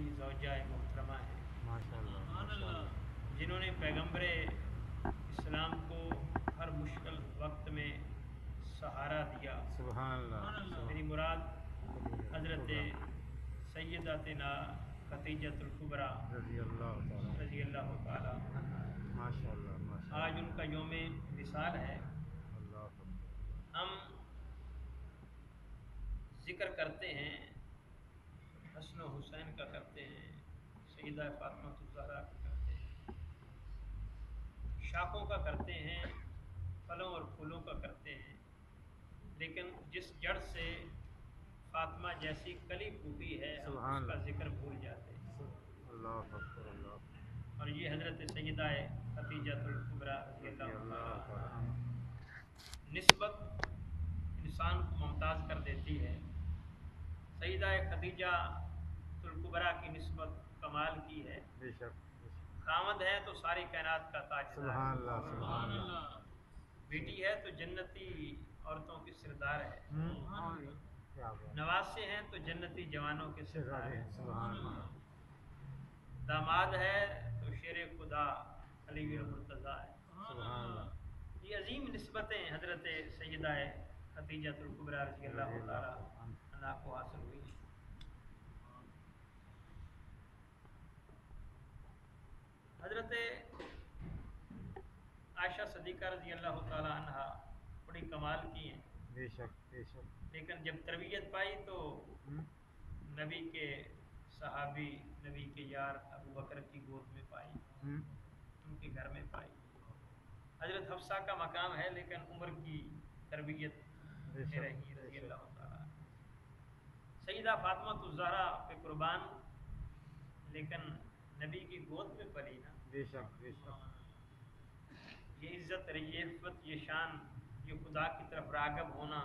मेरी ज़ौजा मोहतरमा है, माशाअल्लाह माशाअल्लाह। जिन्होंने पैगम्बर इस्लाम को हर मुश्किल वक्त में सहारा दिया। सुभान मेरी मुराद हज़रत सैयदातना खदीजतुल कुबरा रज़ी अल्लाह ताला अन्हा। माशाअल्लाह आज उनका यौम विसाल है। अल्लाह। हम जिक्र करते हैं हसन हुसैन का, करते हैं सैयदा फातिमा ज़हरा का, करते हैं शाखों का, करते हैं फलों और फूलों का, करते हैं, लेकिन जिस जड़ से फातिमा जैसी कली फूटी है हम उसका जिक्र भूल जाते हैं। अल्लाह अकबर अल्लाह। और ये हज़रत सैयदा खदीजतुल कुबरा निस्बत इंसान को मुमताज़ कर देती है। सैयदा खदीजतुल कुबरा की निस्बत कमाल की है। खामद है तो सारी कायनात का ताजदार, बेटी है तो जन्नती औरतों की सरदार है, नवासे हैं तो जन्नती जवानों के सरदार है, दामाद है तो शेर खुदा अली मुर्तज़ा है। ये अजीम निस्बतें हज़रत सैयदा खदीजतुल कुबरा रज़ियल्लाहु ताला अन्हा को हासिल हुई। हज़रत आयशा सदीक़ा रज़ियल्लाहु ताला अन्हा बड़ी कमाल की हैं, बेशक बेशक, लेकिन जब तरबियत पाई तो नबी के सहाबी, नबी के यार अबू बकर की गोद में पाई, उनके घर में पाई। हज़रत हफ्सा का मकाम है, लेकिन उम्र की तरबियत में रही रज़ियल्लाहु ताला। सैयदा फातिमा ज़हरा पे कुर्बान, लेकिन नबी की गोद में पली ना। बेशक बेशक। ये इज़्ज़त, ये इफ़्फ़त, ये शान, ये खुदा की तरफ राग़ब होना,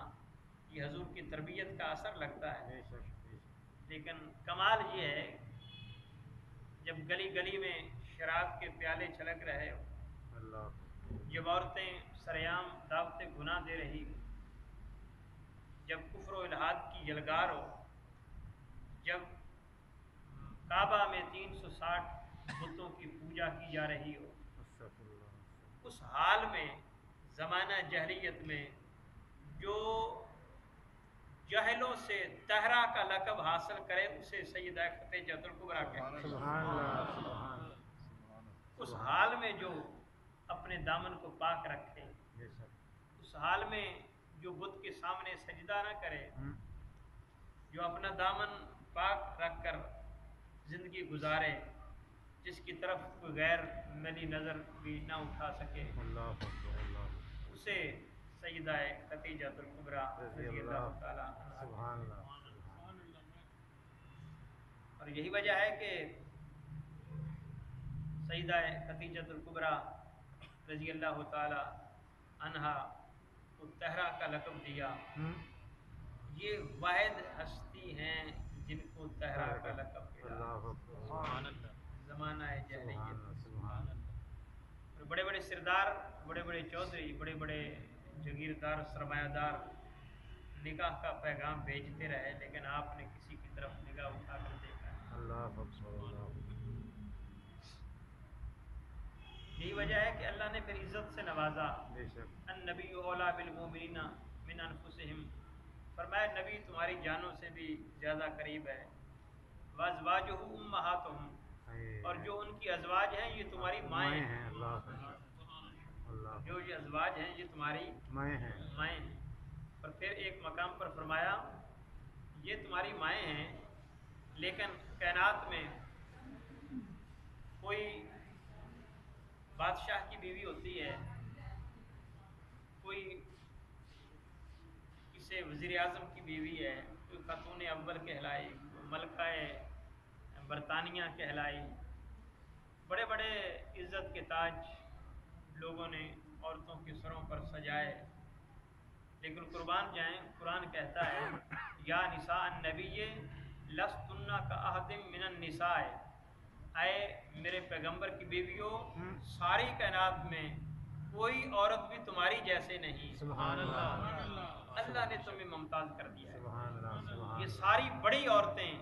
ये हजूर की तरबियत का असर लगता है। बेशक बेशक। लेकिन कमाल ये है जब गली गली में शराब के प्याले छलक रहे हो, जब औरतें सरेआम दावते गुनाह दे रही हो, जब कुफ्र व इल्हाद की यलगार हो, जब काबा में 360 बुतों की पूजा की जा रही हो, उस हाल में ज़माना जहलियत में जो जहलों से तहरा का लक़ब हासिल करे उसे सैयदा खदीजतुल कुबरा कहते हैं। उस हाल में जो अपने दामन को पाक रखे, उस हाल में जो बुत के सामने सजदा न करे, जो अपना दामन पाक रख कर ज़िंदगी गुजारे, जिसकी तरफ कोई गैर मेरी नज़र भी ना उठा सके, उसे सैयदा खदीजतुल कुबरा रज़ियल्लाहु ताला अन्हा। और यही वजह है कि सैयदा खदीजतुल कुबरा रज़ियल्लाहु ताला अन्हा को तहरा का लक़ब दिया। ये वाहिद हस्ती हैं जिनको तहरा का लक़ब मिला ज़माना जहलियत। और बड़े बड़े सरदार, बड़े बड़े चौधरी, बड़े बड़े जगीरदार, सरमायादार निगाह का पैगाम भेजते रहे, लेकिन आपने किसी की तरफ निगाह उठाकर देखा है। यही वजह है कि अल्लाह ने फिर इज़्ज़त से नवाजा। अन्नबिय्यु औला बिल मोमिनीना मिन अनफुसिहिम, फरमाया नबी तुम्हारी जानों से भी ज़्यादा करीब है। वअज़वाजुहु उम्महातुहुम, और जो उनकी अज़वाज हैं ये तुम्हारी माएँ हैं। जो ये अज़वाज हैं ये तुम्हारी माएँ हैं। और फिर एक मकाम पर फरमाया ये तुम्हारी माएँ हैं, लेकिन कायनात में कोई बादशाह की बीवी होती है, कोई किसी वज़ीर आज़म की बीवी है, कोई खातून अव्वल कहलाई, मलका बरतानिया कहलाई, बड़े बड़े इज़्ज़त के ताज लोगों ने औरतों के सरों पर सजाए, लेकिन कुर्बान जाएं कुरान कहता है या निसा नबी लस्तुन्ना का अहदिम मिनन निसाए, आए मेरे पैगंबर की बीवियों, सारी कायनात में कोई औरत भी तुम्हारी जैसे नहीं। सुभान अल्लाह, अल्लाह ने तुम्हें मुमताज़ कर दिया है। ये सारी बड़ी औरतें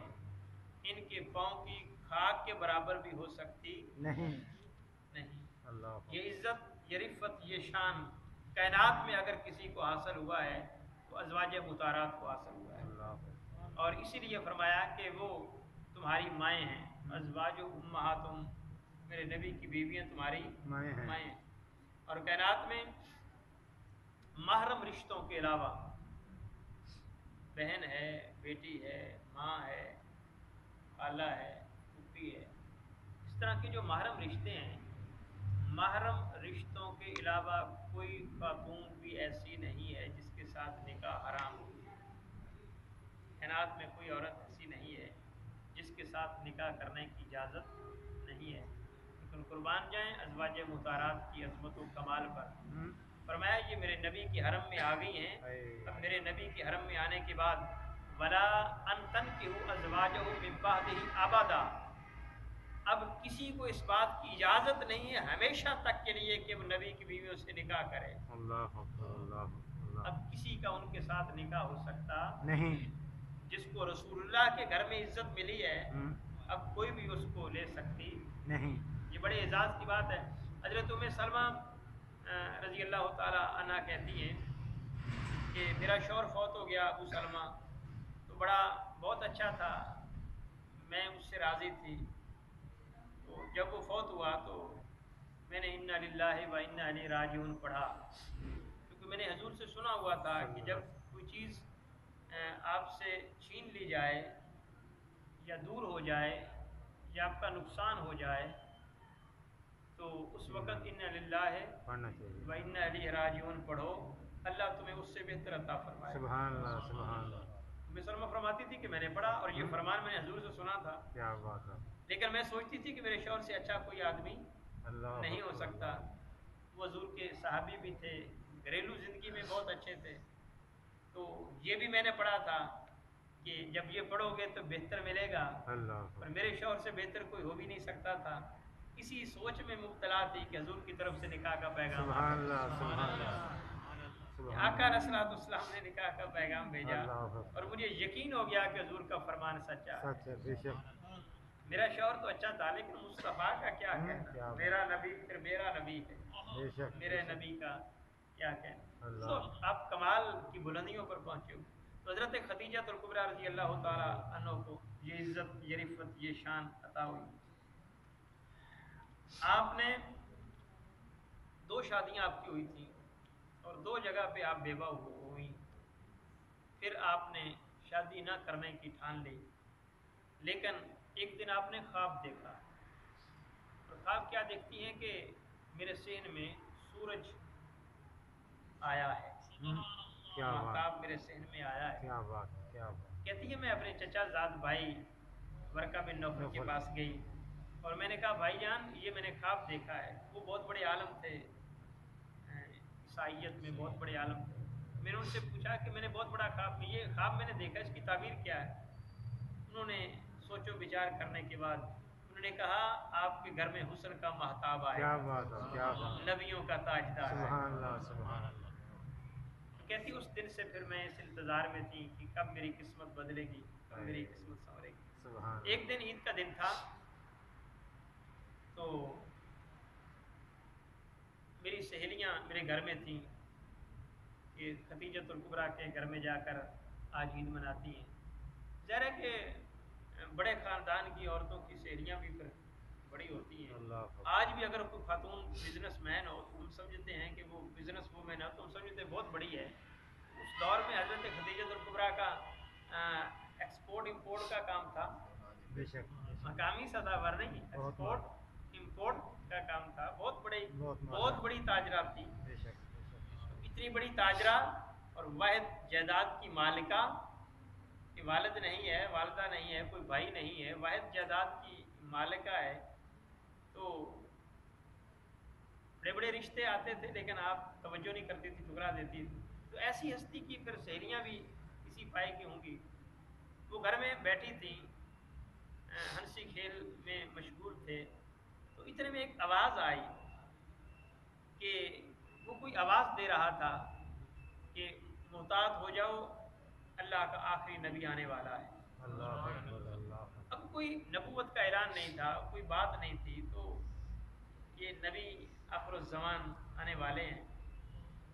ان کے پاؤں کی خاک کے برابر بھی ہو سکتی نہیں نہیں۔ اللہ یہ عزت، یہ رفت، یہ شان کائنات میں اگر کسی کو حاصل ہوا ہے تو ازواج مطہرات کو حاصل ہوا ہے، اللہ اور اسی لیے فرمایا کہ وہ تمہاری مائیں ہیں، ازواج امہاتم، میرے نبی کی بیویاں تمہاری مائیں ہیں۔ مائیں ہیں۔ اور کائنات میں محرم رشتوں کے علاوہ بہن ہے، بیٹی ہے، ماں ہے، خالہ ہے، پھوپھی ہے، اس طرح کے جو محرم رشتے ہیں، محرم رشتوں کے علاوہ کوئی خاتون بھی ایسی نہیں ہے جس کے ساتھ نکاح حرام ہو۔ کائنات میں کوئی عورت ایسی نہیں ہے جس کے ساتھ نکاح کرنے کی اجازت نہیں ہے، لیکن قربان جائیں ازواج مطہرات کی عظمت و کمال پر۔ فرمایا یہ میرے نبی کی حرم میں آ گئی ہیں، اب میرے نبی کی حرم میں آنے کے بعد ولا ان تنکحوا ازواجہ من بعدہ ابدا، اب کسی کو اس بات کی اجازت نہیں ہے ہمیشہ تک کے لیے کہ وہ نبی کی بیویوں سے نکاح کرے۔ اللہ اللہ اب کسی کا ان کے ساتھ نکاح ہو سکتا نہیں۔ جس کو رسول اللہ کے گھر میں عزت ملی ہے، اب کوئی بھی اس کو لے سکتی نہیں۔ یہ بڑے اعزاز کی بات ہے۔ حضرت ام سلمہ رضی اللہ تعالی عنہ کہتی ہیں کہ میرا شوہر فوت ہو گیا ابو سلمہ، تو بہت اچھا تھا، میں اس سے راضی تھی، تو جب وہ فوت ہوا تو میں نے انا للہ و انا الیہ راجعون پڑھا، کیونکہ میں نے حضور سے سنا ہوا تھا کہ جب کوئی چیز آپ سے چھین لی جائے یا دور ہو جائے یا آپ کا نقصان ہو جائے تو اس وقت انا للہ پڑھنا چاہیے۔ و انا الیہ راجعون پڑھو، اللہ تمہیں اس سے بہتر عطا فرمائے۔ سبحان اللہ سبحان اللہ۔ ام سلمہ فرماتی تھی کہ میں نے پڑھا اور یہ فرمان میں نے حضور سے سنا تھا، کیا بات ہے۔ لیکن میں سوچتی تھی کہ میرے شوہر سے اچھا کوئی آدمی اللہ نہیں ہو سکتا۔ وہ حضور کے صحابی بھی تھے، گھریلو زندگی میں بہت اچھے تھے، تو یہ بھی میں نے پڑھا تھا کہ جب یہ پڑھو گے تو بہتر ملے گا، اللہ اور میرے شوہر سے بہتر کوئی ہو بھی نہیں سکتا تھا۔ اسی سوچ میں مبتلا تھی کہ حضور کی طرف سے نکاح کا پیغام سبحان اللہ سبحان اللہ آقا علیہ الصلوۃ والسلام نے نکاح کا پیغام بھیجا، اللہ اور مجھے یقین ہو گیا کہ حضور کا فرمان سچا ہے۔ سچ ہے بے شک۔ میرا شوہر تو اچھا تھا لیکن مصطفیٰ کا کیا کہنا، کیا میرا نبی پھر میرا نبی ہے، بے شک میرے نبی کا کیا کہنا۔ اللہ۔ تو آپ کمال کی بلندیوں پر پہنچے ہو۔ تو حضرت خدیجہ الکبریٰ رضی اللہ تعالی عنہ کو یہ عزت، یہ رفت، یہ شان عطا ہوئی۔ آپ نے 2 شادیاں آپ کی ہوئی تھیں اور 2 جگہ پہ آپ بیوہ ہوئی، پھر آپ نے شادی نہ کرنے کی ٹھان لی، لیکن ایک دن آپ نے خواب دیکھا، اور خواب کیا دیکھتی ہیں کہ میرے صحن میں سورج آیا ہے، کیا بات، مہتاب میرے صحن میں آیا ہے۔ کیا بات کیا بات۔ کہتی ہے میں اپنے چچا زاد بھائی ورقہ بن نوفل کے پاس گئی اور میں نے کہا بھائی جان یہ میں نے خواب دیکھا ہے۔ وہ بہت بڑے عالم تھے، عیسائیت میں بہت بڑے عالم تھے۔ میں نے ان سے پوچھا کہ میں نے بہت بڑا خواب، یہ خواب میں نے دیکھا، اس کی تعبیر کیا ہے؟ انہوں نے سوچ و بچار کرنے کے بعد انہوں نے کہا آپ کے گھر میں حسن کا مہتاب آئے کیا گا، بات ہے کیا بات۔ نبیوں کا تاجدار ہے۔ سبحان اللہ سبحان اللہ۔ کہتی اس دن سے پھر میں اس انتظار میں تھی کہ کب میری قسمت بدلے گی، کب میری قسمت سنورے گی۔ سبحان اللہ۔ ایک دن عید کا دن تھا، تو میری سہیلیاں میرے گھر میں تھیں کہ خدیجہ الکبریٰ کے گھر میں جا کر آج عید مناتی ہیں۔ ظاہر ہے کہ بڑے خاندان کی عورتوں کی سہیلیاں بھی پھر بڑی ہوتی ہیں۔ اللہ آج بھی اگر کوئی خاتون بزنس مین ہو تو ہم سمجھتے ہیں کہ وہ بزنس وومن ہے، تو ہم سمجھتے ہیں بہت بڑی ہے۔ اس دور میں حضرت خدیجہ الکبریٰ کا ایکسپورٹ امپورٹ کا کام تھا، بے شک مقامی سطح پر نہیں، ایکسپورٹ امپورٹ کا کام تھا، بہت بڑی تاجرہ تھی۔ بے شک اتنی بڑی تاجرہ اور واحد جائیداد کی مالکہ، کہ والد نہیں ہے، والدہ نہیں ہے، کوئی بھائی نہیں ہے، واحد جائیداد کی مالکہ ہے، تو بڑے بڑے رشتے آتے تھے لیکن آپ توجہ نہیں کرتی تھی، ٹھکرا دیتی تھی۔ تو ایسی ہستی کی پھر سہیلیاں بھی اسی پائے کی ہوں گی۔ وہ گھر میں بیٹھی تھیں، ہنسی کھیل میں مشغول تھے، تو اتنے میں ایک آواز آئی کہ وہ کوئی آواز دے رہا تھا کہ محتاط ہو جاؤ، اللہ کا آخری نبی آنے والا ہے۔ اللہ اکبر اللہ۔ اب कोई नबूवत का ऐलान नहीं था, कोई बात नहीं थी, तो ये नबी आखिरुज़्ज़मान आने वाले हैं।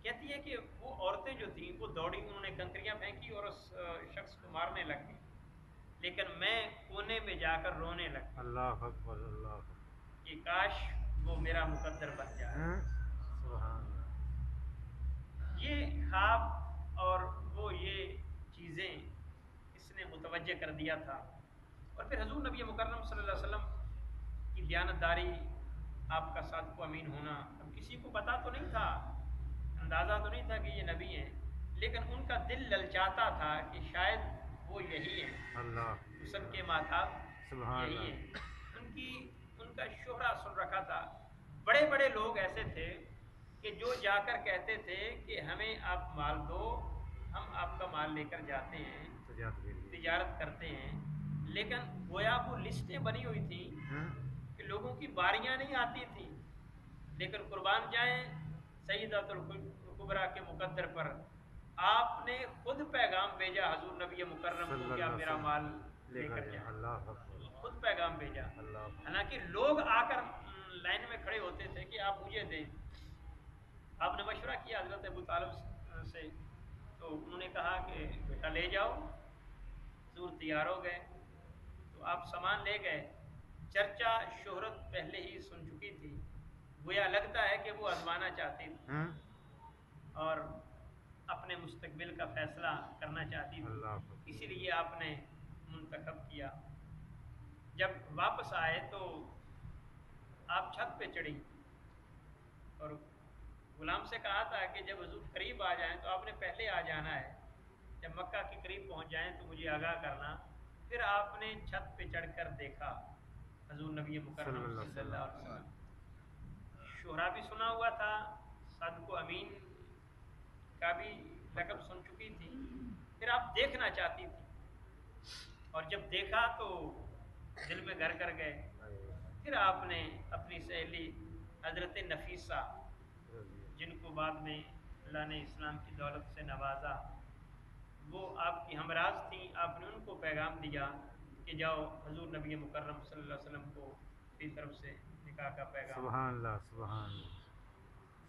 कहती है कि वो औरतें जो थीं वो दौड़ी, उन्होंने कंकरियां फेंकी और उस शख्स को मारने लग गई, लेकिन मैं कोने में जाकर रोने लग गई। अल्लाह अकबर, अल्लाह अकबर। कि काश वो मेरा मुकद्दर बन जाए। सुभान अल्लाह। ये ख्वाब और वो ये चीज़ें इसने मुतवज्जे कर दिया था। और फिर हजूर नबी मुकर्रम सल्लल्लाहु अलैहि वसल्लम की दयानतदारी, आपका सादिक़ अमीन होना, अब किसी को पता तो नहीं था, अंदाज़ा तो नहीं था कि ये नबी हैं, लेकिन उनका दिल ललचाता था कि शायद वो यही हैं, अल्लाह हुस्न के माताब सुभान यही अल्लाह। हैं। उनका शोहरा सुन रखा था। बड़े बड़े लोग ऐसे थे कि जो जाकर कहते थे कि हमें आप माल दो, हम आपका माल लेकर जाते हैं, तिजारत करते हैं, लेकिन गोया वो लिस्टें बनी हुई थी कि लोगों की बारियां नहीं आती थी, लेकिन कुर्बान जाएं सैयदतुल कुबरा के मुकद्दर पर, आपने खुद पैगाम भेजा हजूर नबी मुकर्रम को कि आप मेरा माल लेकर जाएं। अल्लाह खुद पैगाम भेजा। अल्लाह। हालांकि लोग आकर लाइन में खड़े होते थे कि आप मुझे दें। आपने मशवरा किया हजरत अबू तालिब से, तो उन्होंने कहा कि बेटा ले जाओ। हजूर तैयार हो गए, तो आप सामान ले गए। चर्चा शोहरत पहले ही सुन चुकी थी, गोया लगता है कि वो आजमाना चाहती थी और अपने मुस्तकबिल का फैसला करना चाहती थी, इसीलिए आपने मुंतखब किया। जब वापस आए तो आप छत पे चढ़ी और गुलाम से कहा था कि जब हुजूर करीब आ जाएं तो आपने पहले आ जाना है, जब मक्का के करीब पहुंच जाएं तो मुझे आगाह करना। फिर आपने छत पे चढ़कर देखा हुजूर नबी मुकर्रम सल्लल्लाहु अलैहि वसल्लम। शोहरा भी सुना हुआ था, सादिक़ अमीन का भी लक़ब सुन चुकी थी, फिर आप देखना चाहती थी और जब देखा तो दिल में घर कर गए। फिर आपने अपनी सहेली हजरत नफीसा, जिनको बाद में अल्लाह ने इस्लाम की दौलत से नवाजा, वो आपकी हमराज थी, आपने उनको पैगाम दिया कि जाओ हजूर नबी मुकर्रम सल्लल्लाहु अलैहि वसल्लम को अपनी तरफ से निकाह का पैगाम। सुभान अल्लाह, सुभान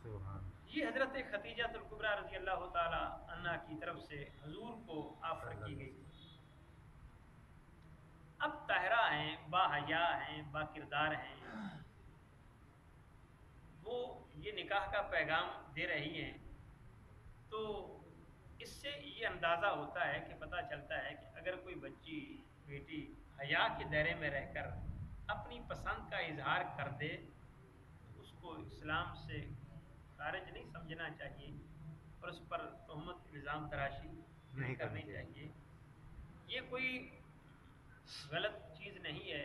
सुभान। ये हजरत खदीजतुल कुबरा रज़ी अल्लाह ताला अन्हा की तरफ से हजूर को ऑफर की गई। अब ताहिरा हैं, बाहया हैं, बाकिरदार हैं, वो ये निकाह का पैगाम दे रही हैं, तो इससे ये अंदाज़ा होता है कि पता चलता है कि अगर कोई बच्ची बेटी हया के दायरे में रहकर अपनी पसंद का इजहार कर दे तो उसको इस्लाम से खारिज नहीं समझना चाहिए और उस पर तोहमत इल्ज़ाम तराशी नहीं करनी चाहिए। ये कोई गलत चीज़ नहीं है।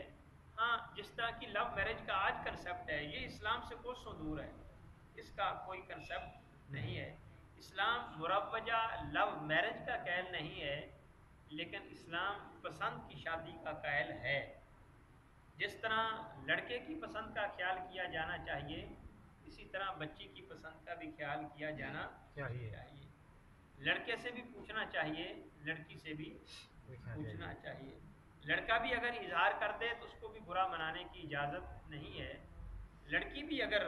हाँ, जिस तरह की लव मैरिज का आज कंसेप्ट है, ये इस्लाम से कोसों दूर है, इसका कोई कंसेप्ट नहीं है। इस्लाम मुरव्वजा लव मैरिज का कायल नहीं है, लेकिन इस्लाम पसंद की शादी का कायल है। जिस तरह लड़के की पसंद का ख्याल किया जाना चाहिए, इसी तरह बच्ची की पसंद का भी ख्याल किया जाना चाहिए। लड़के से भी पूछना चाहिए, लड़की से भी पूछना चाहिए। लड़का भी अगर इजहार कर दे तो उसको भी बुरा मनाने की इजाज़त नहीं है। लड़की भी अगर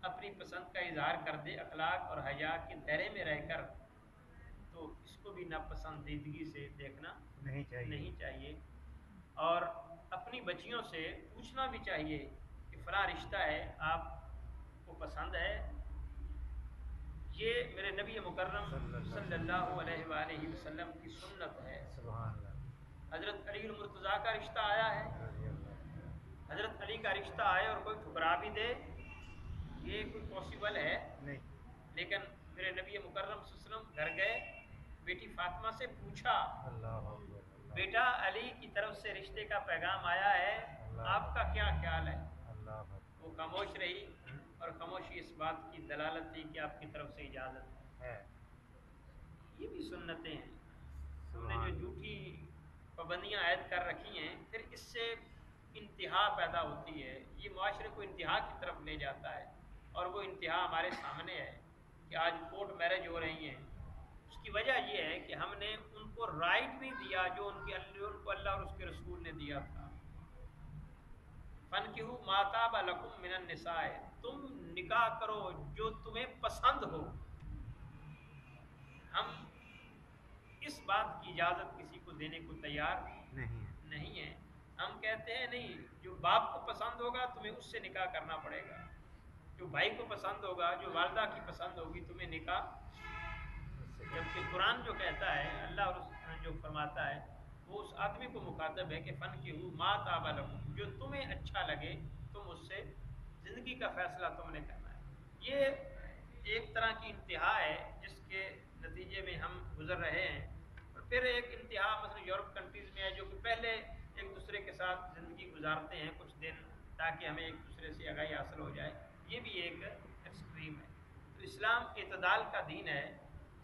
अपनी पसंद का इजहार कर दे अखलाक और हया के दायरे में रहकर, तो इसको भी नापसंदीदगी से देखना नहीं चाहिए। और अपनी बच्चियों से पूछना भी चाहिए कि फ़लाँ रिश्ता है, आपको पसंद है? ये मेरे नबी मुकर्रम सल्लल्लाहु अलैहि वसल्लम की सुन्नत है। हज़रत अली मुर्तज़ा का रिश्ता आया है, हज़रत अली का रिश्ता आए और कोई ठुकरा भी दे, ये कोई पॉसिबल है नहीं। लेकिन मेरे नबी मुकर्रम सल्लल्लाहु अलैहि वसल्लम घर गए, बेटी फातिमा से पूछा, बेटा अली की तरफ से रिश्ते का पैगाम आया है, आपका क्या ख्याल है? वो खामोश रही और खामोशी इस बात की दलालत थी कि आपकी तरफ से इजाज़त है। ये भी सुन्नतें हैं, हमने जो झूठी पाबंदियाँ आयद कर रखी हैं, फिर इससे इंतहा पैदा होती है। ये माशरे को इंतहा की तरफ ले जाता है और वो इंतहा हमारे सामने है कि आज कोर्ट मैरिज हो रही हैं। उसकी वजह ये है कि हमने उनको राइट नहीं दिया जो उनको अल्लाह और उसके रसूल ने दिया था। फनकिहु मा ताबा लकुम मिनन निसाए, तुम निकाह करो जो तुम्हें पसंद हो। हम इस बात की इजाजत किसी को देने को तैयार नहीं है। हम कहते हैं नहीं, जो बाप को पसंद होगा तुम्हें उससे निकाह करना पड़ेगा, जो भाई को पसंद होगा, जो वालदा की पसंद होगी, तुम्हें निकाह। जबकि कुरान जो कहता है, अल्लाह और जो फरमाता है, वो उस आदमी को मुखातब है कि फनकिहु मा ताबा लकुम, जो तुम्हें अच्छा लगे तुम उससे ज़िंदगी का फैसला तुमने करना है। ये एक तरह की इंतहा है जिसके नतीजे में हम गुजर रहे हैं। और फिर एक इंतहा मतलब यूरोप कंट्रीज़ में है, जो कि पहले एक दूसरे के साथ ज़िंदगी गुजारते हैं कुछ दिन, ताकि हमें एक दूसरे से आगाही हासिल हो जाए। ये भी एक एक्सट्रीम है। तो इस्लाम इतदाल का दीन है।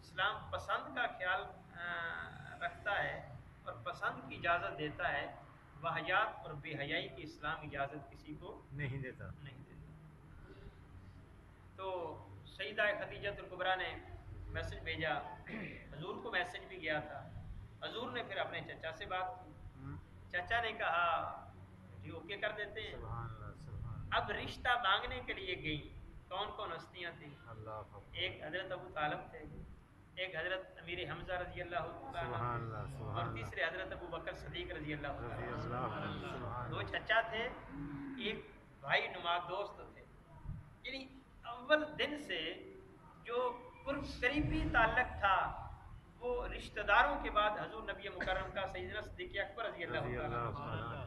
इस्लाम पसंद का ख्याल रखता है और पसंद की इजाज़त देता है। वाहियात और बेहयाई की इस्लाम इजाज़त किसी को नहीं देता। तो सईदा खदीजतुल कुबरा ने मैसेज भेजा, हजूर को मैसेज भी गया था। हजूर ने फिर अपने चचा से बात की। चचा ने कहा जी ओके कर देते हैं। अब रिश्ता मांगने के लिए गई। कौन कौन हस्तियाँ थी? एक हजरत अबू तालिब थे, एक हजरत अमीर हमजा रजी अल्लाह तआला और तीसरे हजरत अबू बकर सदीक रजी अल्लाह तआला। दो चचा थे, एक भाई नुमा दोस्त थे। यानी अव्वल दिन से जो करीबी ताल्लुक था वो रिश्तेदारों के बाद हजूर नबी मुकर्रम का सैयदना सिद्दीक़ अकबर रज़ी अल्लाह तआला।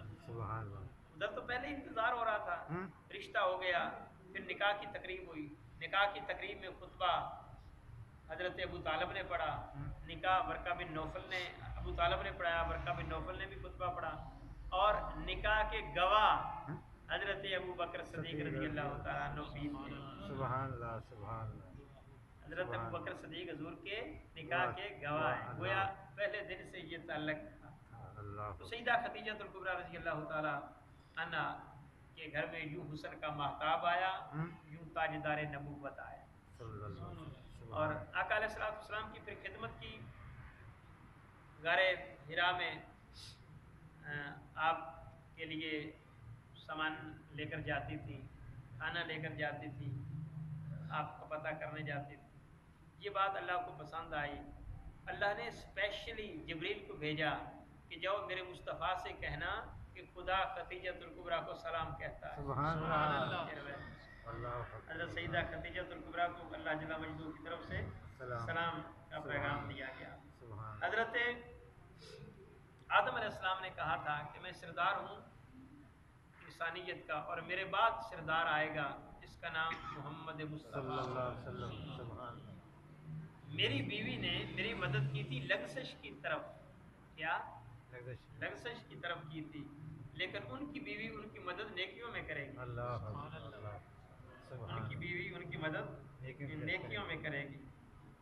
उधर तो पहले इंतजार हो रहा था, रिश्ता हो गया, फिर निकाह की तकरीब हुई। निकाह की तकरीब में खुतबा हजरत अबू तालिब ने पढ़ा, निकाह बरका बिन नौफल ने, अबू तालिब ने पढ़ाया, बरका बिन नौफल ने भी खुतबा पढ़ा। और निकाह के गवाह हजरत अबू बकर सदीक रज़ी अल्लाह तआला अन्हु भी थे। सुभान अल्लाह, सुभान अल्लाह। हजरत अबू बकर सदीक हजूर के निकाह के गवाह हैं। गोया पहले दिन से ये ताल्लुक था। तो सईदा खदीजतुल कुबरा रज़ी अल्लाह तआला अन्हा के घर में यूं हुस्न का महताब आया, यूं ताजदार नबूवत आया। और आका अलैहिस्सलाम की फिर खिदमत की। गारे हिरा में आप के लिए सामान लेकर जाती थी, खाना लेकर जाती थी, आपका पता करने जाती थी। ये बात अल्लाह को पसंद आई। अल्लाह ने स्पेशली जिब्रील को भेजा कि जाओ मेरे मुस्तफ़ा से कहना कि खुदा खदीजतुल कुबरा को सलाम कहता है। सुभान अल्लाह। हज़रत सईदा खदीजतुल कुबरा को अल्लाह जल्ल मजदूर की तरफ से सलाम का पैगाम दिया गया। हज़रत आदम अलैहिस्सलाम ने कहा था कि मैं सरदार हूँ इंसानियत का और मेरे बाद सरदार आएगा जिसका नाम मोहम्मद मुस्तफ़ा। मेरी बीवी ने मेरी मदद की थी लग्ज़श की तरफ, क्या लग्ज़श की तरफ की थी, लेकिन उनकी बीवी उनकी मदद नेकियों में करेगी। उनकी बीवी उनकी मदद नेकियों में करेगी।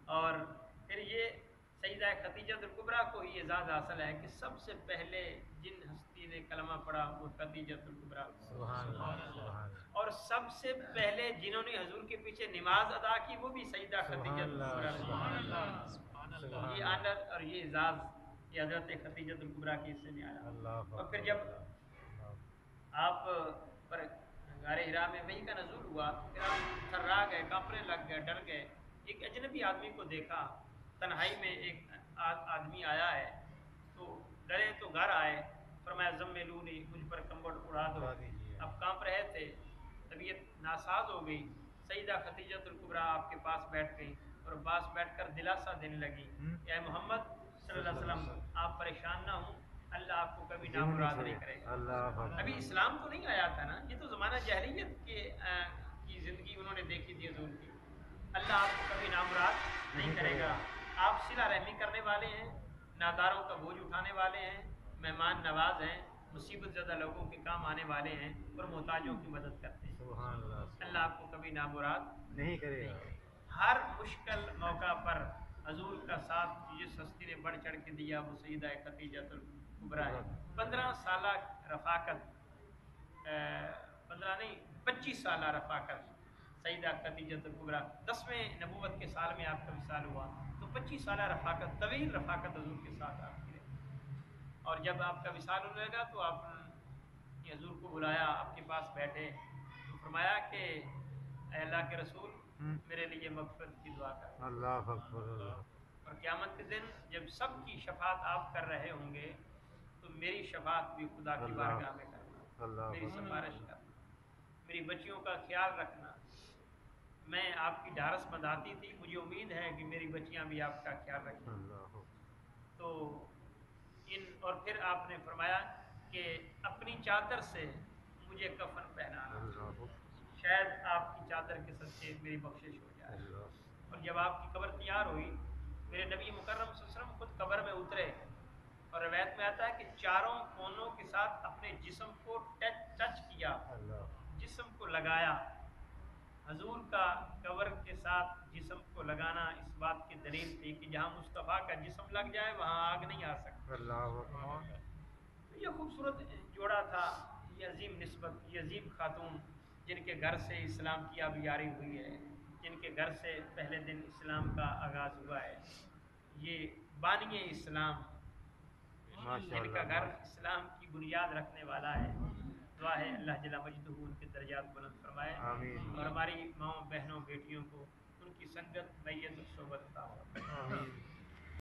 और फिर ये सईदा खदीजतुल कुबरा को ही एजाज़ हासिल है कि सबसे पहले जिन हस्ती ने कलमा पढ़ा वो खदीजतुल कुबरा, और सबसे पहले जिन्होंने हजूर के पीछे नमाज अदा की वो भी सईदा खदीजतुल कुबरा। ये आदर और ये एजाज़ ये हज़रत खदीजतुल कुबरा की हिस्से में आया। और फिर जब आप पर गारे हिरा में वही का नज़ूल हुआ, फिर आप थर्रा गए, कांपने लग गए, डर गए। एक अजनबी आदमी को देखा, तन्हाई में एक आदमी आया है, तो डरे तो घर आए, फरमाया ज़म्मिलूनी, मुझ पर कंबल उड़ा दो। अब कांप रहे थे, तबीयत नासाज हो गई। सईदा खदीजतुल कुबरा आपके पास बैठ गई और पास बैठकर दिलासा देने लगी, या मोहम्मद सल्लल्लाहु अलैहि वसल्लम आप परेशान ना हो, अल्लाह आपको कभी नामुराद नहीं करेगा। अभी इस्लाम तो नहीं आया था ना, ये तो ज़माना जहलियत की ज़िंदगी उन्होंने देखी थी हजूर की। अल्लाह आपको कभी नामुराद नहीं करेगा। आप सिला रहमी करने वाले हैं, नादारों का बोझ उठाने वाले हैं, मेहमान नवाज हैं, मुसीबत ज़्यादा लोगों के काम आने वाले हैं और मोहताजों की मदद करते हैं। अल्लाह आपको कभी नामुराद नहीं करेगा। हर मुश्किल मौका पर हजूर का साथ जिस हस्ती ने बढ़ चढ़ के दिया वो सईदा खदीजतुल कुबरा है। 15 साल रफ़ाकत, 15 नहीं 25 साल रफ़ाकत सईदा खदीजतुल कुबरा। 10वें नबूवत के साल में आपका विसाल हुआ, तो 25 साल रफ़ाकत, तवील रफ़ाकत हजूर के साथ आपकी रही। और जब आपका विसाल होने लगा तो आप کہ حضور کو بلایا آپ کے پاس بیٹھے تو فرمایا کہ اے اللہ کے رسول میرے لیے مغفرت کی دعا کر. اللہ اکبر اللہ. اور قیامت کے دن جب سب کی شفاعت آپ کر رہے ہوں گے تو میری شفاعت بھی خدا کی بارگاہ میں کرنا, میری سفارش کرنا, میری بچیوں کا خیال رکھنا. میں آپ کی ڈھارس بندھاتی تھی, مجھے امید ہے کہ میری بچیاں بھی آپ کا خیال رکھیں. تو اور پھر آپ نے فرمایا کہ اپنی چادر سے مجھے کفن پہنانا, شاید آپ کی چادر کے صدقے میری بخشش ہو جائے. اور جب آپ کی قبر تیار ہوئی, میرے نبی مکرم صلی اللہ علیہ وسلم خود قبر میں اترے, اور روایت میں آتا ہے کہ چاروں کونوں کے ساتھ اپنے جسم کو ٹچ کیا, جسم کو لگایا. حضور کا قبر کے ساتھ جسم کو لگانا اس بات کی دلیل تھی کہ جہاں مصطفیٰ کا جسم لگ جائے وہاں آگ نہیں آ سکتی. یہ خوبصورت جوڑا تھا, یہ عظیم نسبت, یہ عظیم خاتون جن کے گھر سے اسلام کی آبیاری ہوئی ہے, جن کے گھر سے پہلے دن اسلام کا آغاز ہوا ہے. یہ بانی اسلام, جن کا گھر اسلام کی بنیاد رکھنے والا ہے. دعا ہے اللہ جل مجدہ ان کے درجات بلند فرمائے, اور ہماری ماؤں بہنوں بیٹیوں کو ان کی سنگت بیعت و صحبت عطا فرمائے.